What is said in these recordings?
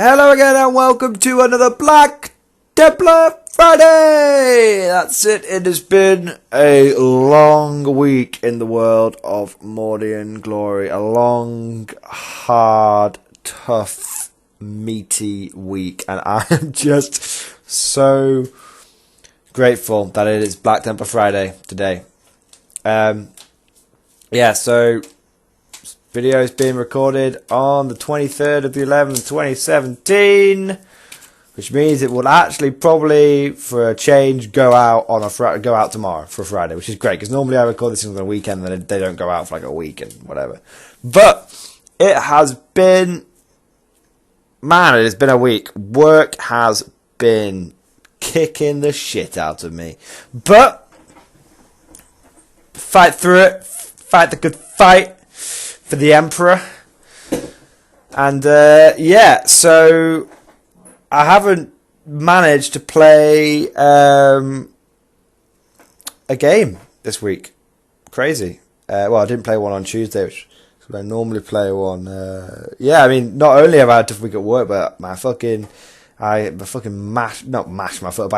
Hello again and welcome to another Black Templar Friday! That's it, it has been a long week in the world of Mordian glory. A long, hard, tough, meaty week. And I am just so grateful that it is Black Templar Friday today. So video is being recorded on the 23rd of the 11th, 2017, which means it will actually probably, for a change, go out on go out tomorrow for Friday, which is great because normally I record this on the weekend and they don't go out for like a week and whatever. But it has been, man, it has been a week. Work has been kicking the shit out of me, but fight through it, fight the good fight for the Emperor. And so I haven't managed to play a game this week. Crazy. Well, I didn't play one on Tuesday, which is when I normally play one. I mean, not only have I had a tough week at work, but I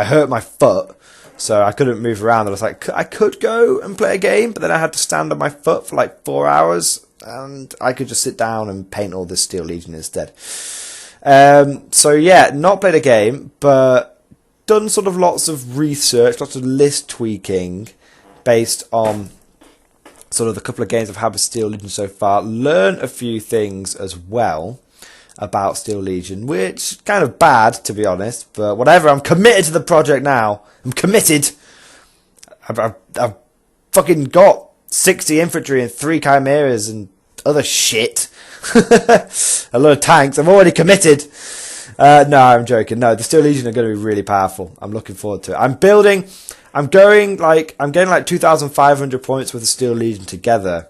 hurt my foot, so I couldn't move around. I was like, I could go and play a game, but then I had to stand on my foot for like 4 hours. And I could just sit down and paint all this Steel Legion instead. Not played a game, but done sort of lots of research, lots of list tweaking based on sort of the couple of games I've had with Steel Legion so far. Learned a few things as well about Steel Legion, which is kind of bad, to be honest, but whatever. I'm committed to the project now. I'm committed. I've fucking got 60 infantry and 3 chimeras and other shit. A lot of tanks. I'm already committed. No, I'm joking. No, the Steel Legion are going to be really powerful. I'm looking forward to it. I'm getting like 2,500 points with the Steel Legion together,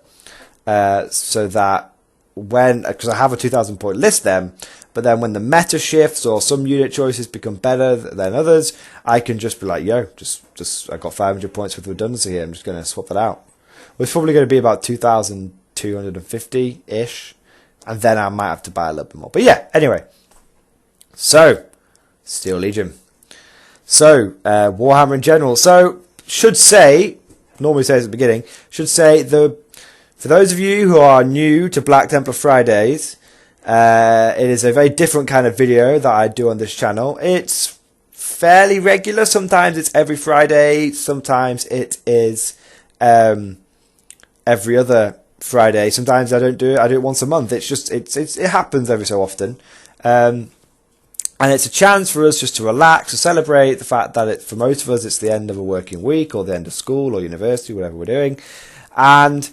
so that because I have a 2,000 point list then, but then when the meta shifts or some unit choices become better than others, I can just be like, yo, just I got 500 points with redundancy here. I'm just going to swap that out. It's probably going to be about 2,250-ish. And then I might have to buy a little bit more. But yeah, anyway. So, Steel Legion. So, Warhammer in general. So, normally says at the beginning, for those of you who are new to Black Templar Fridays, it is a very different kind of video that I do on this channel. It's fairly regular. Sometimes it's every Friday. Sometimes it is every other Friday. Sometimes I don't do it. I do it once a month. It's just it happens every so often, and it's a chance for us just to relax, to celebrate the fact that for most of us it's the end of a working week or the end of school or university, whatever we're doing, and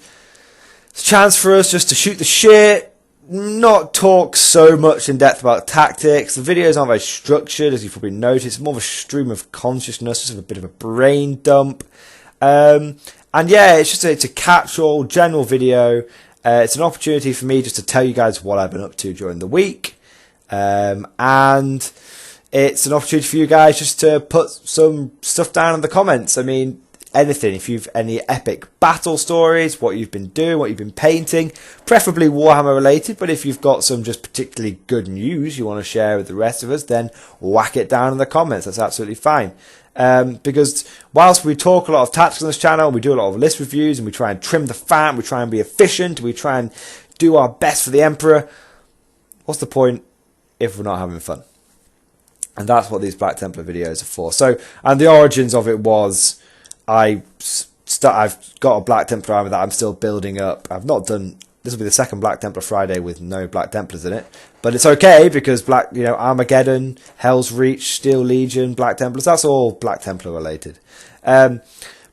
it's a chance for us just to shoot the shit, not talk so much in depth about tactics. The videos aren't very structured, as you've probably noticed. It's more of a stream of consciousness, just a bit of a brain dump. And yeah, it's a catch-all general video. It's an opportunity for me just to tell you guys what I've been up to during the week. And it's an opportunity for you guys just to put some stuff down in the comments. I mean, anything. If you've any epic battle stories, what you've been doing, what you've been painting, preferably Warhammer related, but if you've got some just particularly good news you want to share with the rest of us, then whack it down in the comments. That's absolutely fine. Because whilst we talk a lot of tactics on this channel, we do a lot of list reviews and we try and trim the fat, we try and be efficient, we try and do our best for the Emperor, what's the point if we're not having fun? And that's what these Black Templar videos are for. So, and the origins of it was, I've got a Black Templar army that I'm still building up. This will be the second Black Templar Friday with no Black Templars in it. But it's okay because Armageddon, Hell's Reach, Steel Legion, Black Templars, that's all Black Templar related. But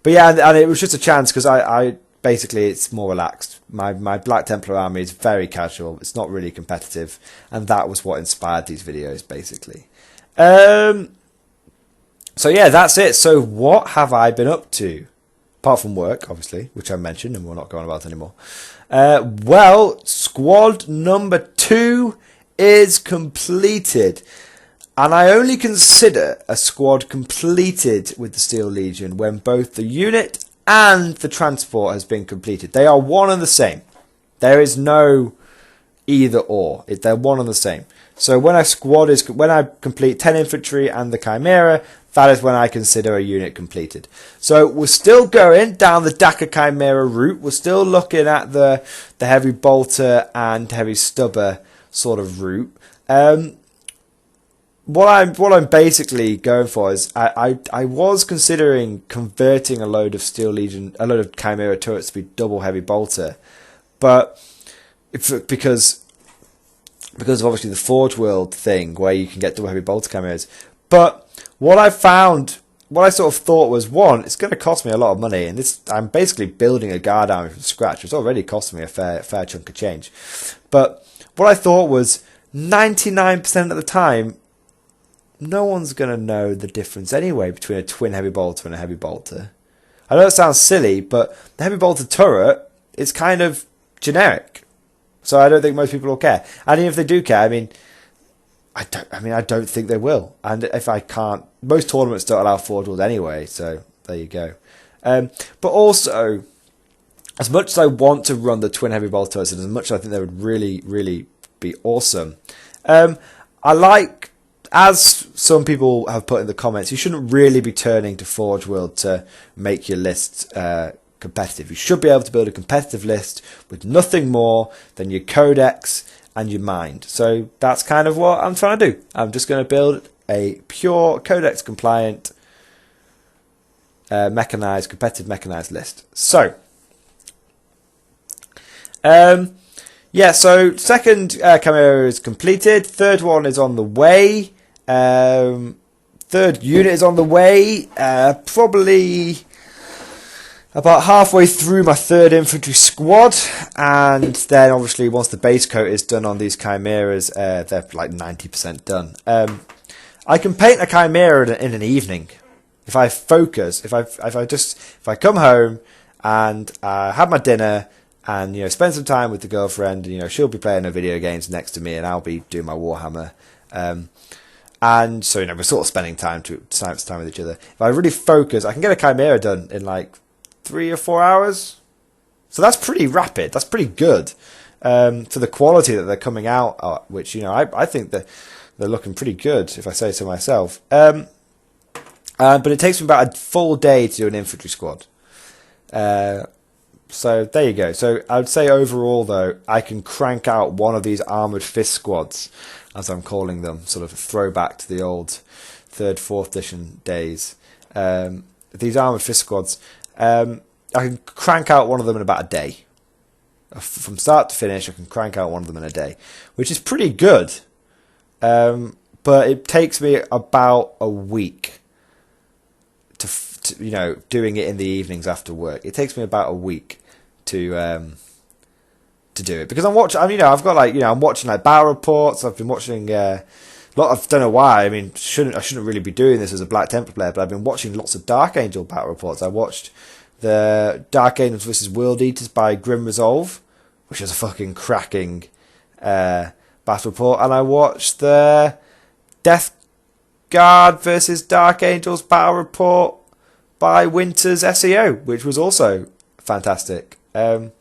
yeah, and it was just a chance because I basically it's more relaxed. My Black Templar army is very casual. It's not really competitive. And that was what inspired these videos basically. So yeah, that's it. So what have I been up to? Apart from work, obviously, which I mentioned and we're not going about anymore. Squad number 2 is completed. And I only consider a squad completed with the Steel Legion when both the unit and the transport has been completed. They are one and the same. There is no either or. They're one and the same. So when when I complete 10 infantry and the Chimera, that is when I consider a unit completed. So we're still going down the Dakar Chimera route. We're still looking at the heavy bolter and heavy stubber sort of route. What I'm basically going for is I was considering converting a load of Chimera turrets to be double heavy bolter, but because of obviously the Forge World thing where you can get double heavy bolter Chimeras. But what I sort of thought was, one, it's going to cost me a lot of money, and I'm basically building a guard army from scratch. It's already costing me a fair chunk of change. But what I thought was 99% of the time, no one's going to know the difference anyway between a twin heavy bolter and a heavy bolter. I know it sounds silly, but the heavy bolter turret is kind of generic. So I don't think most people will care. And even if they do care, I don't think they will. And if I can't, most tournaments don't allow Forge World anyway, so there you go. But also, as much as I want to run the twin heavy bolters, and as much as I think they would really, really be awesome, I like, as some people have put in the comments, you shouldn't really be turning to Forge World to make your list competitive. You should be able to build a competitive list with nothing more than your codex and your mind. So that's kind of what I'm trying to do. I'm just going to build a pure codex compliant competitive mechanized list. So so second Chimera is completed. Third one is on the way. Third unit is on the way. Probably about halfway through my third infantry squad, and then obviously once the base coat is done on these Chimeras, they're like 90% done. I can paint a Chimera in an evening if I focus. If I come home and have my dinner and spend some time with the girlfriend, and she'll be playing her video games next to me, and I'll be doing my Warhammer. And so we're sort of spending time with each other. If I really focus, I can get a Chimera done in like 3 or 4 hours. So that's pretty rapid. That's pretty good for the quality that they're coming out at, which I think that they're looking pretty good, if I say so myself. But it takes me about a full day to do an infantry squad. So there you go. So I would say overall, though, I can crank out one of these armoured fist squads, as I'm calling them, sort of a throwback to the old 3rd, 4th edition days. These armoured fist squads, I can crank out one of them in about a day. From start to finish, I can crank out one of them in a day, which is pretty good. But it takes me about a week to doing it in the evenings after work. It takes me about a week to do it, because I'm watching. I'm watching like battle reports. I've been watching I don't know why. I shouldn't really be doing this as a Black Templar player, but I've been watching lots of Dark Angel battle reports. I watched the Dark Angels vs World Eaters by Grim Resolve, which is a fucking cracking battle report, and I watched the Death Guard versus Dark Angels battle report by Winter's SEO, which was also fantastic. I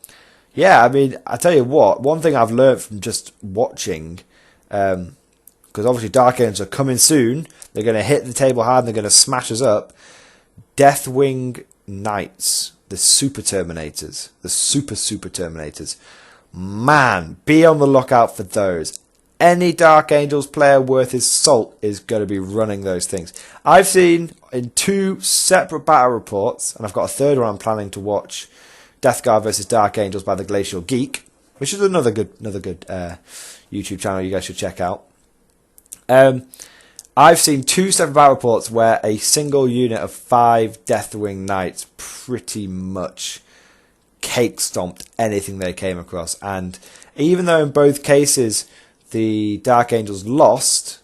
tell you what, one thing I've learned from just watching, because obviously Dark Angels are coming soon, they're going to hit the table hard and they're going to smash us up. Deathwing Knights, the Super Terminators, the Super Terminators, man, be on the lookout for those. Any Dark Angels player worth his salt is going to be running those things. I've seen in 2 separate battle reports, and I've got a third one I'm planning to watch, Death Guard versus Dark Angels by the Glacial Geek, which is another good YouTube channel you guys should check out. I've seen 2 separate battle reports where a single unit of 5 Deathwing Knights pretty much cake stomped anything they came across, and even though in both cases the Dark Angels lost,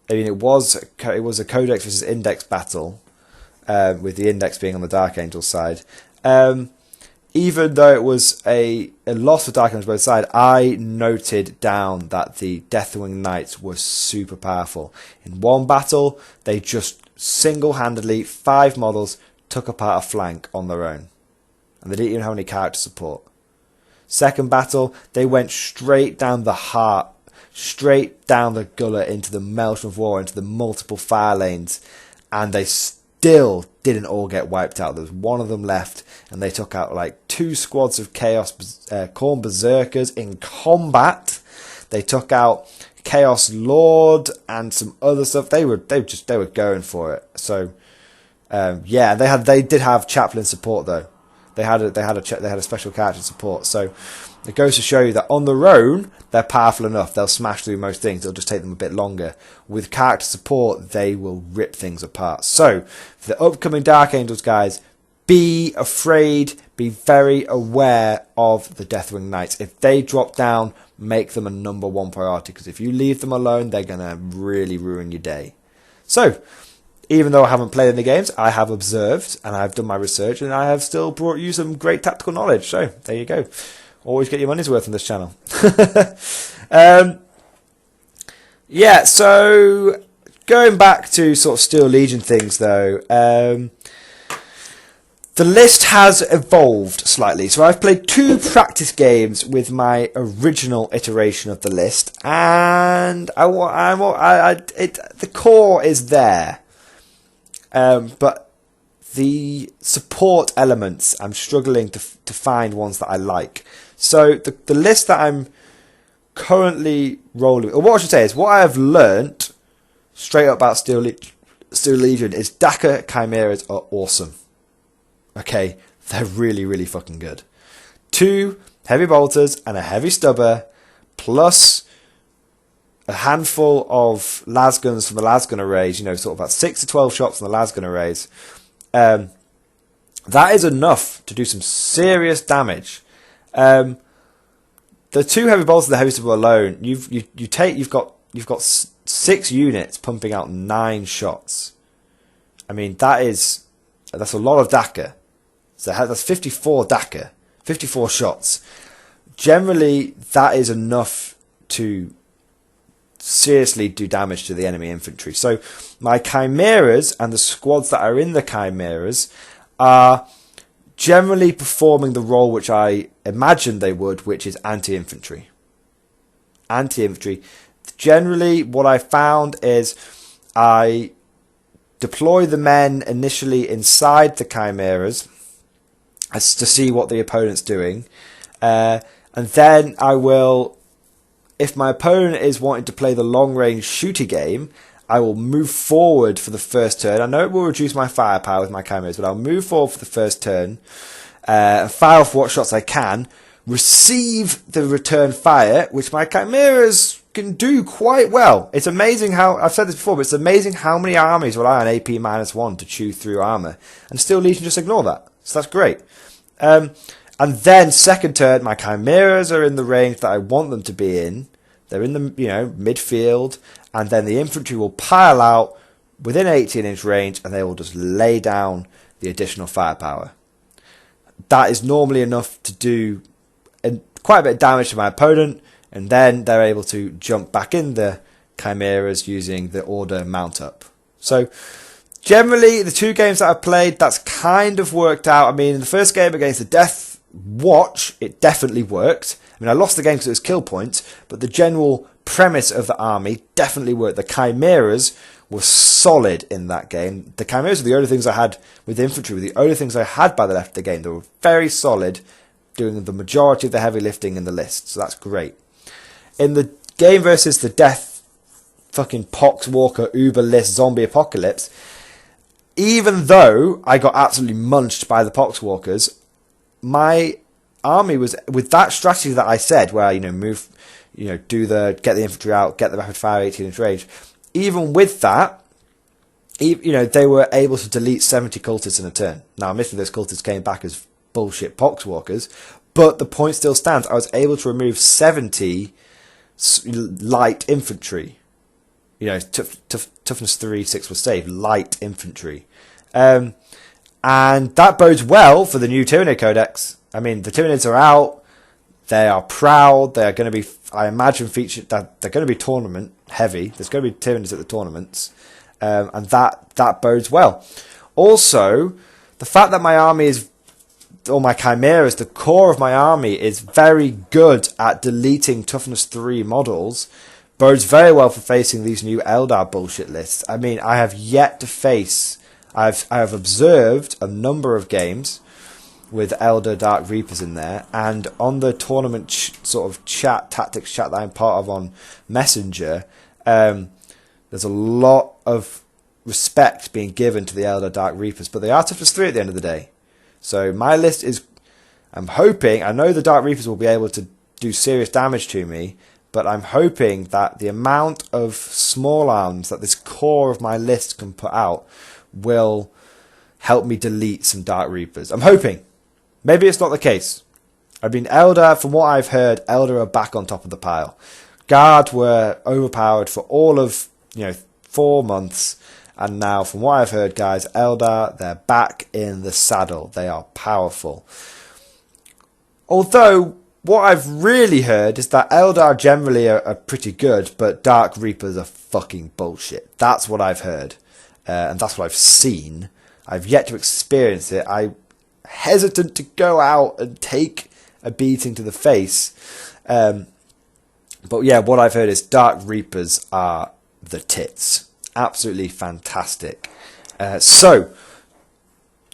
it was a Codex versus Index battle, with the Index being on the Dark Angels side. Even though it was a loss for Dark Angels both sides, I noted down that the Deathwing Knights were super powerful. In one battle, they just single-handedly, 5 models, took apart a flank on their own. And they didn't even have any character support. Second battle, they went straight down the heart, straight down the gullet into the Meltron of War, into the multiple fire lanes, and they still didn't all get wiped out. There was one of them left, and they took out like 2 squads of Chaos Khorne Berserkers in combat. They took out Chaos Lord and some other stuff. They were going for it. So yeah, they did have chaplain support though. They had a special character support. So it goes to show you that on their own they're powerful enough. They'll smash through most things. It'll just take them a bit longer. With character support, they will rip things apart. So for the upcoming Dark Angels guys, be afraid. Be very aware of the Deathwing Knights. If they drop down, make them a #1 priority, because if you leave them alone, they're going to really ruin your day. So, even though I haven't played any games, I have observed and I've done my research, and I have still brought you some great tactical knowledge. So, there you go. Always get your money's worth on this channel. Yeah, so going back to sort of Steel Legion things though, the list has evolved slightly. So I've played 2 practice games with my original iteration of the list, and the core is there, but the support elements, I'm struggling to find ones that I like. So the list that I'm currently rolling, or what I should say is, what I have learnt straight up about Steel Legion is Dakka Chimeras are awesome. Okay, they're really, really fucking good. 2 heavy bolters and a heavy stubber, plus a handful of lasguns from the lasgun arrays, sort of about 6 to 12 shots from the lasgun arrays. That is enough to do some serious damage. The 2 heavy bolters and the heavy stubber alone, you've got 6 units pumping out 9 shots. I mean, that's a lot of Dakka. So that's 54 Dakka, 54 shots. Generally, that is enough to seriously do damage to the enemy infantry. So my Chimeras and the squads that are in the Chimeras are generally performing the role which I imagined they would, which is anti-infantry. Anti-infantry. Generally, what I found is I deploy the men initially inside the Chimeras as to see what the opponent's doing, and then I will, if my opponent is wanting to play the long-range shooty game, I will move forward for the first turn. I know it will reduce my firepower with my Chimeras, but I'll move forward for the first turn, fire off what shots I can, receive the return fire, which my Chimeras can do quite well. It's amazing how, I've said this before, but it's amazing how many armies rely on AP -1 to chew through armour, and Steel Legion just ignore that. So that's great. And then second turn, my Chimeras are in the range that I want them to be in. They're in the midfield, and then the infantry will pile out within 18-inch range, and they will just lay down the additional firepower. That is normally enough to do quite a bit of damage to my opponent, and then they're able to jump back in the Chimeras using the order mount up. So generally, the 2 games that I've played, that's kind of worked out. I mean, in the first game against the Death Watch, it definitely worked. I mean, I lost the game because it was kill points, but the general premise of the army definitely worked. The Chimeras were solid in that game. The Chimeras were the only things I had with infantry, were the only things I had by the left of the game. They were very solid, doing the majority of the heavy lifting in the list, so that's great. In the game versus the Death fucking Poxwalker Uber list zombie apocalypse, even though I got absolutely munched by the Poxwalkers, my army was, with that strategy that I said, where move, get the infantry out, get the rapid fire 18-inch range. Even with that, they were able to delete 70 cultists in a turn. Now, admittedly, those cultists came back as bullshit Poxwalkers, but the point still stands. I was able to remove 70 light infantry. Toughness 3, 6 was saved. Light infantry. And that bodes well for the new Tyranid Codex. I mean, the Tyranids are out. They are proud. They are going to be, I imagine, featured. That they're going to be tournament heavy. There's going to be Tyranids at the tournaments. And that bodes well. Also, the fact that my army is, or my Chimeras, the core of my army is very good at deleting Toughness 3 models, bodes very well for facing these new Eldar bullshit lists. I mean, I have yet to face... I have observed a number of games with Elder Dark Reapers in there, and on the tournament sort of tactics chat that I'm part of on Messenger, there's a lot of respect being given to the Elder Dark Reapers, but they are toughness 3 at the end of the day. So my list is... I'm hoping... I know the Dark Reapers will be able to do serious damage to me, but I'm hoping that the amount of small arms that this core of my list can put out will help me delete some Dark Reapers. I'm hoping. Maybe it's not the case. I mean, Elder, from what I've heard, Elder are back on top of the pile. Guard were overpowered for all of 4 months, and now, from what I've heard, guys, Elder, they're back in the saddle. They are powerful. Although, what I've really heard is that Eldar generally are pretty good, but Dark Reapers are fucking bullshit. That's what I've heard. And that's what I've seen. I've yet to experience it. I'm hesitant to go out and take a beating to the face. But yeah, what I've heard is Dark Reapers are the tits. Absolutely fantastic. So,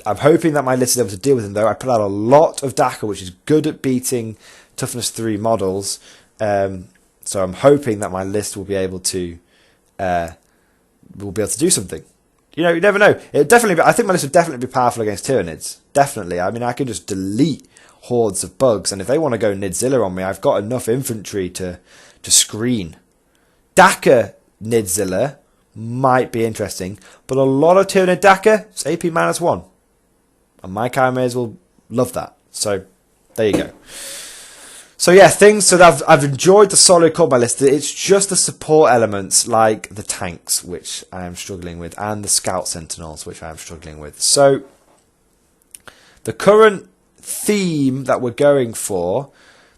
I'm hoping that my list is able to deal with them, though. I put out a lot of Dakka, which is good at beating Toughness 3 models. So I'm hoping that my list will be able to do something. You never know. I think my list would definitely be powerful against Tyranids. Definitely. I mean, I can just delete hordes of bugs, and if they want to go Nidzilla on me, I've got enough infantry to screen. Dakka Nidzilla might be interesting, but a lot of Tyranid Dakka, it's AP -1. And my Chimeras will love that. So, there you go. So yeah, I've enjoyed the solid core of my list. It's just the support elements like the tanks, which I am struggling with, and the scout sentinels, which I am struggling with. So the current theme that we're going for,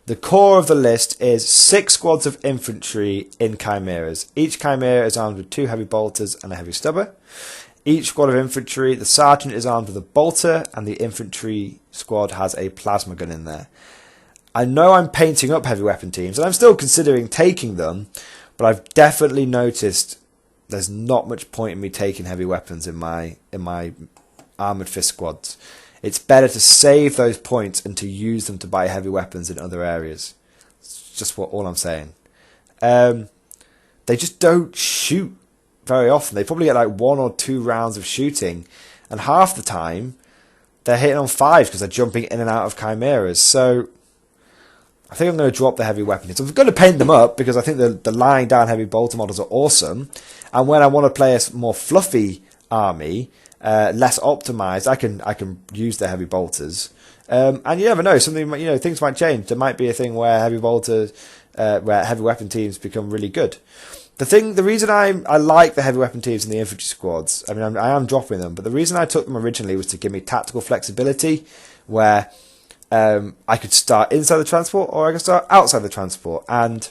the core of the list is 6 squads of infantry in Chimeras. Each Chimera is armed with 2 heavy bolters and a heavy stubber. Each squad of infantry, the sergeant is armed with a bolter, and the infantry squad has a plasma gun in there. I know I'm painting up heavy weapon teams, and I'm still considering taking them, but I've definitely noticed there's not much point in me taking heavy weapons in my armoured fist squads. It's better to save those points and to use them to buy heavy weapons in other areas. It's just all I'm saying. They just don't shoot very often. They probably get like 1 or 2 rounds of shooting, and half the time they're hitting on 5 because they're jumping in and out of Chimeras. So I think I'm going to drop the heavy weapon. So I'm going to paint them up because I think the lying down heavy bolter models are awesome. And when I want to play a more fluffy army, less optimized, I can use the heavy bolters. And you never know, things might change. There might be a thing where heavy weapon teams become really good. The reason I like the heavy weapon teams and the infantry squads, I mean, I am dropping them, but the reason I took them originally was to give me tactical flexibility, where I could start inside the transport or I could start outside the transport. And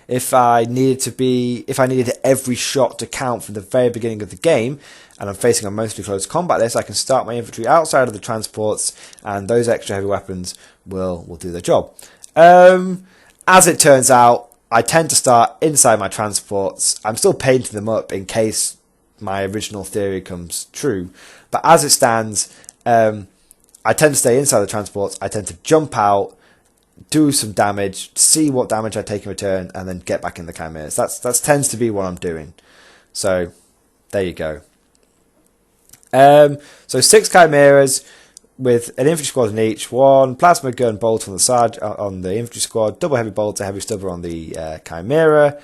if I needed every shot to count from the very beginning of the game, and I'm facing a mostly close combat list, I can start my infantry outside of the transports, and those extra heavy weapons will do their job. As it turns out, I tend to start inside my transports. I'm still painting them up in case my original theory comes true, but as it stands, I tend to stay inside the transports. I tend to jump out, do some damage, see what damage I take in return, and then get back in the Chimeras. That tends to be what I'm doing. So, there you go. So 6 Chimeras with an infantry squad in each. 1 plasma gun bolt on the infantry squad, double heavy bolter, heavy stubber on the Chimera.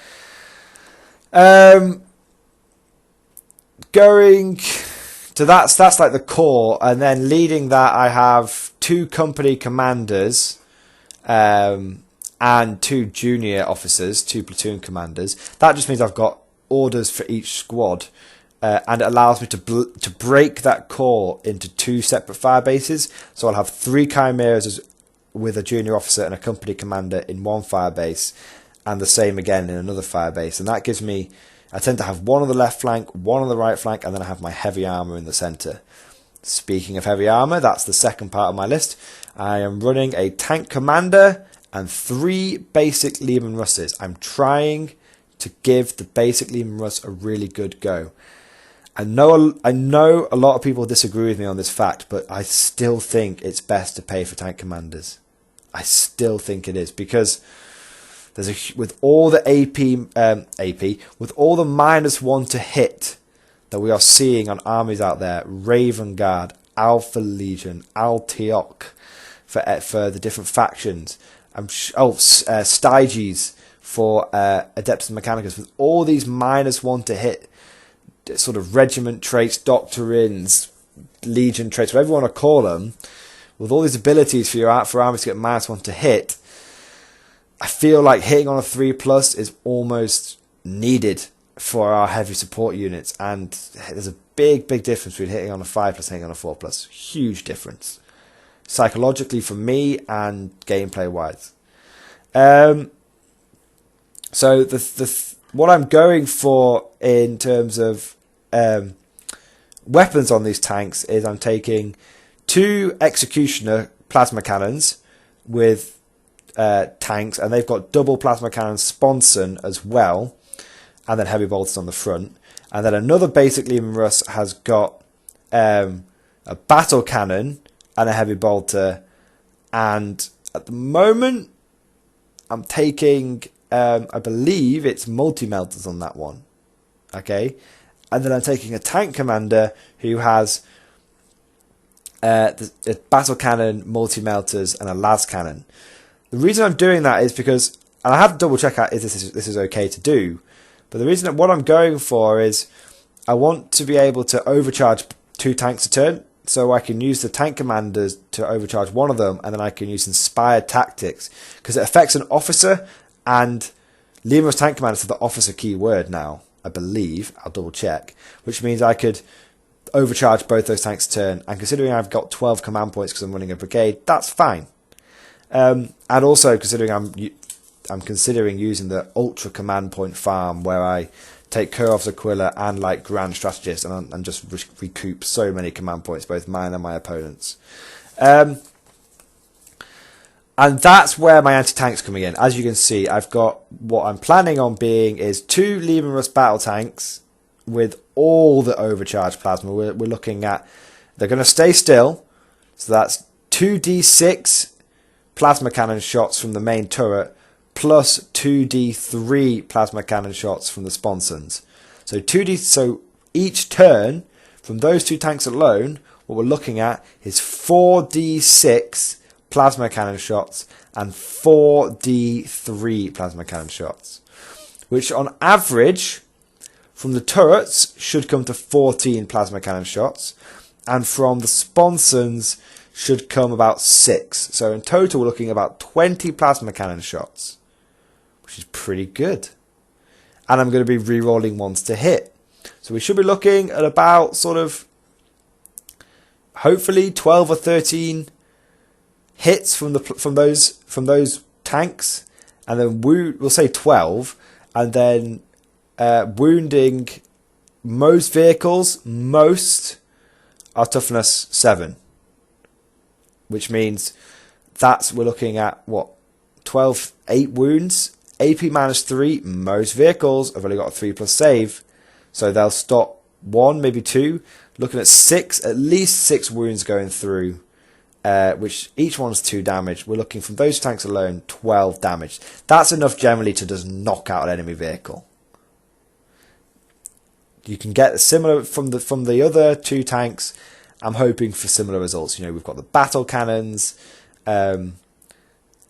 Going... So that's like the core, and then leading that I have 2 company commanders and 2 junior officers, 2 platoon commanders. That just means I've got orders for each squad, and it allows me to break that core into 2 separate fire bases. So I'll have 3 Chimeras with a junior officer and a company commander in one fire base, and the same again in another fire base, and that gives me... I tend to have 1 on the left flank, 1 on the right flank, and then I have my heavy armour in the centre. Speaking of heavy armour, that's the second part of my list. I am running a tank commander and 3 basic Lehman Russes. I'm trying to give the basic Lehman Russ a really good go. I know a lot of people disagree with me on this fact, but I still think it's best to pay for tank commanders. I still think it is, because with all the AP, with all the -1 to hit that we are seeing on armies out there, Raven Guard, Alpha Legion, Alteok, for the different factions, Styges for Adeptus Mechanicus, with all these -1 to hit sort of regiment traits, doctrines, legion traits, whatever you want to call them, with all these abilities for armies to get -1 to hit, I feel like hitting on a 3+ is almost needed for our heavy support units, and there's a big difference between hitting on a 5+ and hitting on a 4+. Huge difference, psychologically for me and gameplay wise. So what I'm going for in terms of weapons on these tanks is I'm taking 2 Executioner plasma cannons with tanks, and they've got double plasma cannon sponson as well, and then heavy bolters on the front. And then another basic Lehman Russ has got a battle cannon and a heavy bolter, and at the moment I'm taking I believe it's multi-melters on that one. Okay, and then I'm taking a tank commander who has a battle cannon, multi-melters, and a las cannon. The reason I'm doing that is because, and I have to double check out if this is okay to do, but the reason that what I'm going for is I want to be able to overcharge 2 tanks a turn, so I can use the tank commanders to overcharge one of them, and then I can use inspired tactics, because it affects an officer, and Lemu's tank commanders have the officer keyword now, I believe. I'll double check, which means I could overcharge both those tanks a turn, and considering I've got 12 command points because I'm running a brigade, that's fine. And also considering I'm considering using the ultra command point farm, where I take Kurov's Aquila and like Grand Strategist, and just recoup so many command points, both mine and my opponents. And that's where my anti-tank's coming in. As you can see, I've got what I'm planning on being is 2 Lehman Russ battle tanks with all the overcharged plasma. We're looking at, they're going to stay still, so that's 2d6 plasma cannon shots from the main turret, plus 2d3 plasma cannon shots from the sponsons. So each turn from those 2 tanks alone, what we're looking at is 4d6 plasma cannon shots and 4d3 plasma cannon shots, which on average from the turrets should come to 14 plasma cannon shots, and from the sponsons should come about 6. So in total we're looking at about 20 plasma cannon shots, which is pretty good. And I'm going to be re-rolling ones to hit. So we should be looking at about sort of hopefully 12 or 13 hits from those tanks, and then we'll say 12, and then wounding most vehicles. Most are toughness 7, which means we're looking at what, 8 wounds, AP -3. Most vehicles have only got a 3+ save, so they'll stop 1, maybe 2. Looking at 6, at least 6 wounds going through. Which each one's 2 damage. We're looking from those tanks alone 12 damage. That's enough generally to just knock out an enemy vehicle. You can get similar from the other 2 tanks. I'm hoping for similar results. You know, we've got the battle cannons and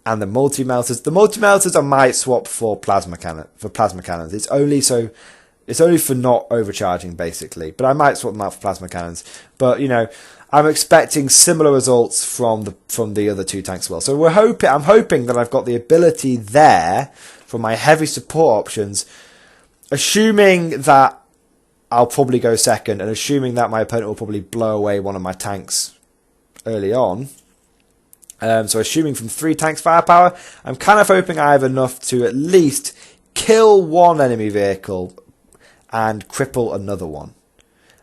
the multi-melters. The multi-melters I might swap for plasma cannons. It's only for not overcharging basically, but I might swap them out for plasma cannons. But you know, I'm expecting similar results from the other 2 tanks as well. So I'm hoping that I've got the ability there for my heavy support options, assuming that I'll probably go second, and assuming that my opponent will probably blow away one of my tanks early on. So assuming from 3 tanks firepower, I'm kind of hoping I have enough to at least kill one enemy vehicle and cripple another one.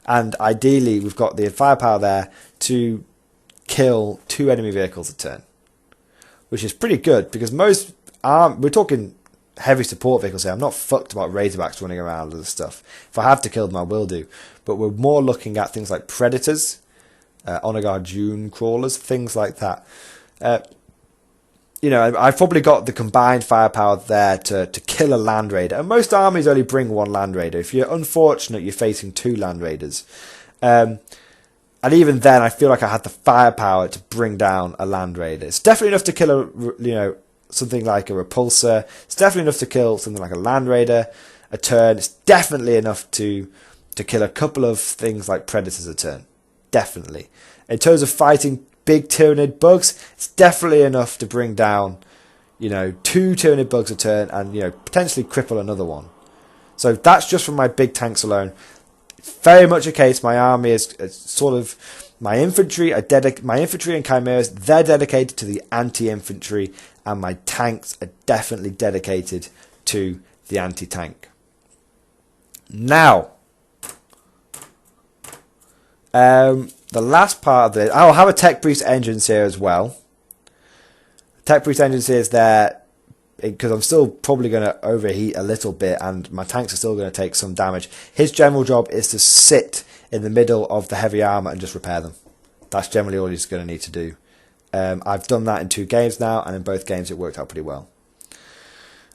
And ideally, we've got the firepower there to kill 2 enemy vehicles a turn. which is pretty good because most we're talking heavy support vehicles here. I'm not fucked about Razorbacks running around and stuff. If I have to kill them, I will do. But we're more looking at things like Predators, Honor Guard Dune crawlers, things like that. You know, I've probably got the combined firepower there to kill a Land Raider. And most armies only bring one Land Raider. If you're unfortunate, you're facing 2 Land Raiders. And even then, I feel like I had the firepower to bring down a Land Raider. It's definitely enough to kill something like a Repulsor. It's definitely enough to kill something like a Land Raider a turn. It's definitely enough to kill a couple of things like Predators a turn. Definitely. In terms of fighting big Tyranid bugs, it's definitely enough to bring down, 2 Tyranid bugs a turn and, potentially cripple another one. So that's just from my big tanks alone. It's very much a case my army is sort of my infantry and chimeras, they're dedicated to the anti-infantry, and my tanks are definitely dedicated to the anti-tank. Now, the last part of this, I'll have a Tech Priest engines here as well. Tech Priest engines here is there because I'm still probably going to overheat a little bit and my tanks are still going to take some damage. His general job is to sit in the middle of the heavy armor and just repair them. That's generally all he's going to need to do. I've done that in 2 games now, and in both games it worked out pretty well.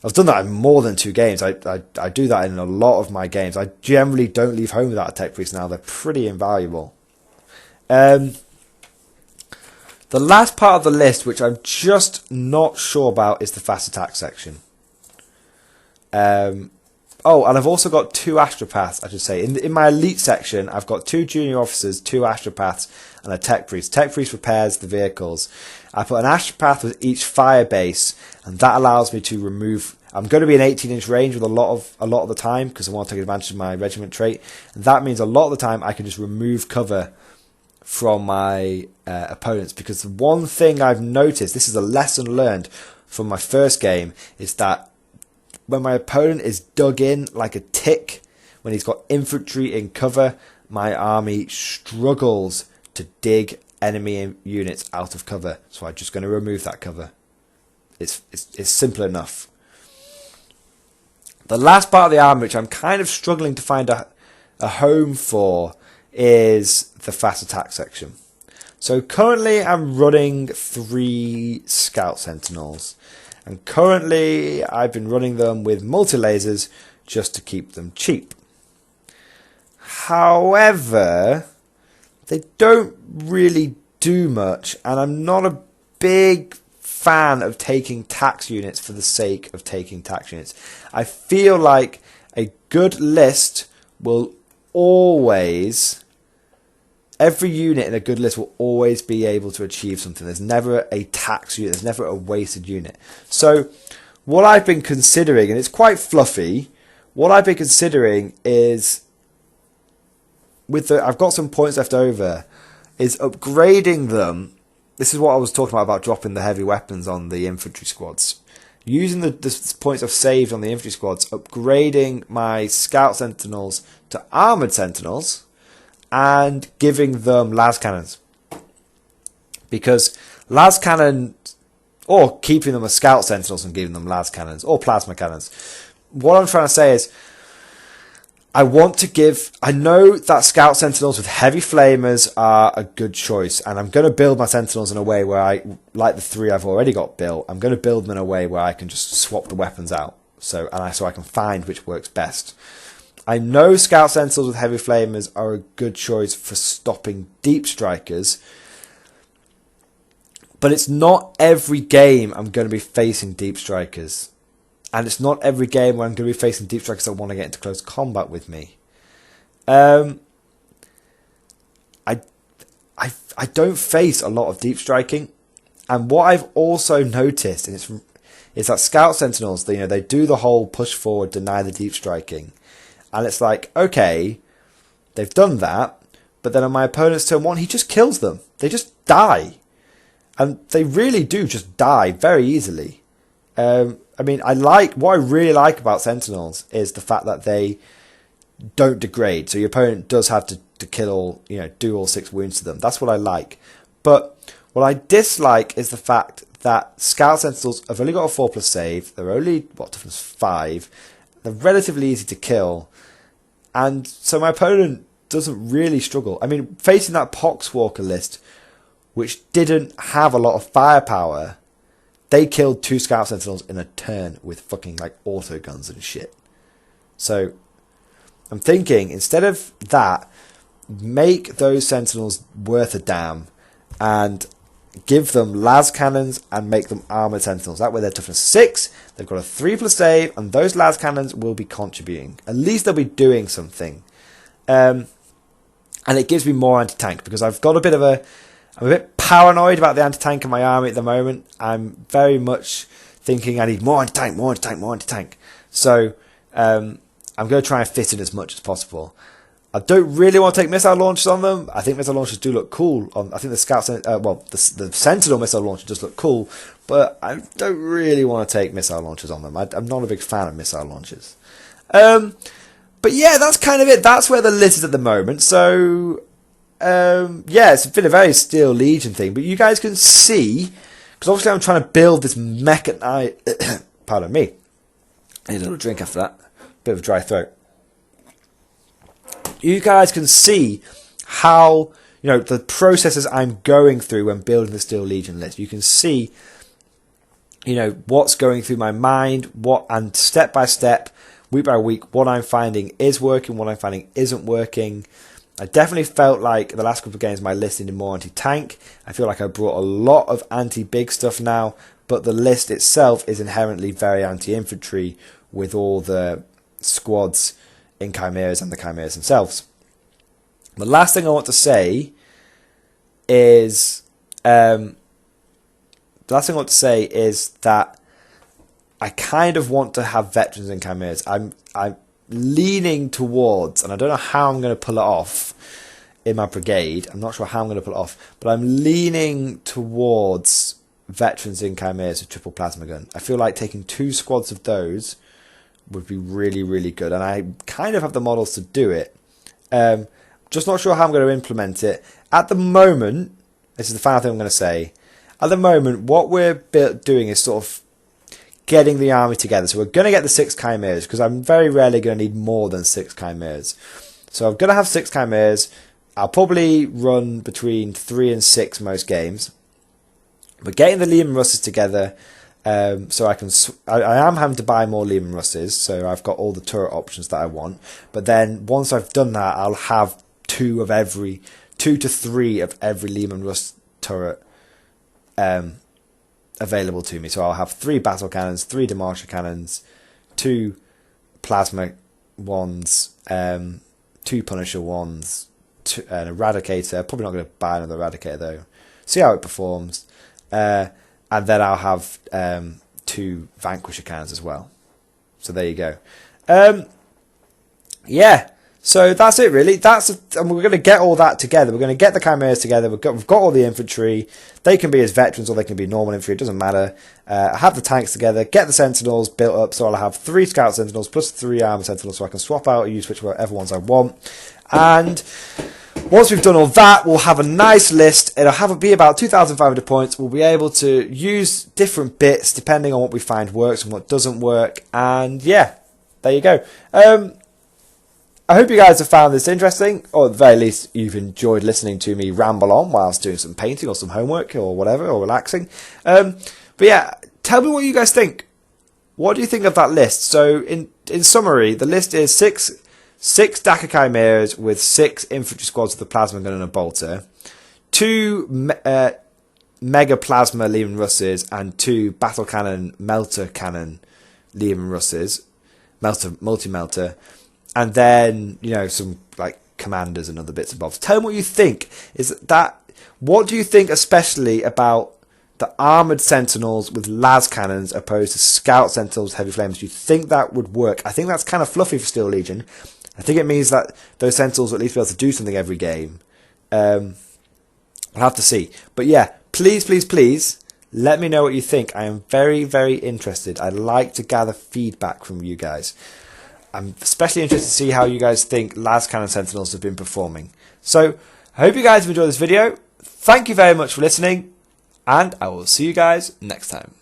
I've done that in more than 2 games. I do that in a lot of my games. I generally don't leave home without a Tech Priest now. They're pretty invaluable. The last part of the list, which I'm just not sure about, is the fast attack section. Oh, and I've also got 2 astropaths, I should say. In my elite section, I've got 2 junior officers, 2 astropaths, and a Tech Priest. Tech Priest repairs the vehicles. I put an astropath with each fire base, and that allows me to remove. I'm going to be in 18-inch range with a lot of the time because I want to take advantage of my regiment trait. And that means a lot of the time I can just remove cover from my opponents, because the one thing I've noticed, this is a lesson learned from my first game, is that when my opponent is dug in like a tick, when he's got infantry in cover, my army struggles to dig enemy units out of cover. So I'm just going to remove that cover. It's simple enough. The last part of the army, which I'm kind of struggling to find a home for, is the fast attack section. So currently I'm running 3 Scout Sentinels. And currently I've been running them with multi-lasers just to keep them cheap. However, they don't really do much, and I'm not a big fan of taking tax units for the sake of taking tax units. I feel like a good list will always, every unit in a good list will always be able to achieve something. There's never a tax unit, there's never a wasted unit. So what I've been considering, and it's quite fluffy, what I've been considering is, I've got some points left over, is upgrading them. This is what I was talking about dropping the heavy weapons on the infantry squads. Using the points I've saved on the infantry squads, upgrading my Scout Sentinels to Armoured Sentinels, and giving them las cannons. Because las cannons, or keeping them as Scout Sentinels and giving them las cannons, or plasma cannons. What I'm trying to say is, I know that Scout Sentinels with heavy flamers are a good choice, and I'm going to build my Sentinels in a way where like the 3 I've already got built, I'm going to build them in a way where I can just swap the weapons out, so I can find which works best. I know Scout Sentinels with heavy flamers are a good choice for stopping deep strikers, but it's not every game I'm going to be facing deep strikers. And it's not every game where I'm going to be facing deep strikers that want to get into close combat with me. I don't face a lot of deep striking. And what I've also noticed is that Scout Sentinels, they do the whole push forward, deny the deep striking. And it's like, okay, they've done that, but then on my opponent's turn 1, he just kills them. They just die. And they really do just die very easily. What I really like about Sentinels is the fact that they don't degrade. So your opponent does have to do all 6 wounds to them. That's what I like. But what I dislike is the fact that Scout Sentinels have only got a 4+ save. They're only, what, toughness 5. They're relatively easy to kill. And so my opponent doesn't really struggle. I mean, facing that Poxwalker list, which didn't have a lot of firepower, they killed 2 Scout Sentinels in a turn with fucking like auto guns and shit. So I'm thinking, instead of that, make those Sentinels worth a damn and give them las cannons and make them armored Sentinels. That way they're toughness 6, they've got a 3+ save, and those las cannons will be contributing. At least they'll be doing something. And it gives me more anti-tank, because I've got I'm a bit paranoid about the anti-tank in my army at the moment. I'm very much thinking I need more anti-tank, more anti-tank, more anti-tank. So I'm going to try and fit in as much as possible. I don't really want to take missile launchers on them. I think missile launchers do look cool. I think the Scout, the Sentinel missile launcher does look cool, but I don't really want to take missile launchers on them. I'm not a big fan of missile launchers. But yeah, that's kind of it. That's where the list is at the moment. So yeah, it's been a very Steel Legion thing, but you guys can see, because obviously I'm trying to build this mechanized. Pardon me. I need a little drink after that. Bit of a dry throat. You guys can see how, the processes I'm going through when building the Steel Legion list. You can see, what's going through my mind, and step by step, week by week, what I'm finding is working, what I'm finding isn't working. I definitely felt like the last couple of games my list needed more anti-tank. I feel like I brought a lot of anti-big stuff now, but the list itself is inherently very anti-infantry with all the squads in Chimeras and the Chimeras themselves. The last thing I want to say is that I kind of want to have veterans in Chimeras. I'm leaning towards, and I don't know how I'm going to pull it off in my brigade. I'm not sure how I'm going to pull it off, but I'm leaning towards veterans in Chimeras with triple plasma gun. I feel like taking 2 squads of those would be really, really good, and I kind of have the models to do it. Just not sure how I'm going to implement it. At the moment, this is the final thing I'm going to say, at the moment, what we're doing is sort of getting the army together. So we're going to get the 6 Chimeras, because I'm very rarely going to need more than 6 Chimeras. So I'm going to have 6 Chimeras. I'll probably run between 3 and 6 most games. But getting the Lehman Russes together, so I am having to buy more Lehman Russes, so I've got all the turret options that I want. But then once I've done that, I'll have 2 to 3 of every Lehman Russ turret available to me. So I'll have 3 battle cannons, 3 demolisher cannons, 2 plasma ones, 2 punisher ones, an eradicator. Probably not going to buy another eradicator though. See how it performs. And then I'll have 2 vanquisher cannons as well. So there you go. Yeah. So that's it really. And we're going to get all that together. We're going to get the Chimeras together. We've got all the infantry. They can be as veterans or they can be normal infantry. It doesn't matter. Have the tanks together. Get the Sentinels built up. So I'll have 3 Scout Sentinels plus 3 Armored Sentinels, so I can swap out or use whichever ones I want. And once we've done all that, we'll have a nice list. It'll be about 2,500 points. We'll be able to use different bits depending on what we find works and what doesn't work. And yeah, there you go. I hope you guys have found this interesting, or at the very least you've enjoyed listening to me ramble on whilst doing some painting or some homework or whatever, or relaxing. But yeah, tell me what you guys think. What do you think of that list? So in summary, the list is 6 Dakka Chimeras with 6 infantry squads with a plasma gun and a bolter, 2 mega plasma Lehman Russes, and 2 battle cannon melter cannon Lehman Russes, multi-melter, and then some like commanders and other bits and bobs. Tell me what you think. What do you think especially about the armoured Sentinels with las cannons opposed to Scout Sentinels heavy flames? Do you think that would work? I think that's kind of fluffy for Steel Legion. I think it means that those Sentinels will at least be able to do something every game. We'll have to see. But yeah, please, please, please, let me know what you think. I am very, very interested. I'd like to gather feedback from you guys. I'm especially interested to see how you guys think las cannon Sentinels have been performing. So, I hope you guys have enjoyed this video. Thank you very much for listening. and I will see you guys next time.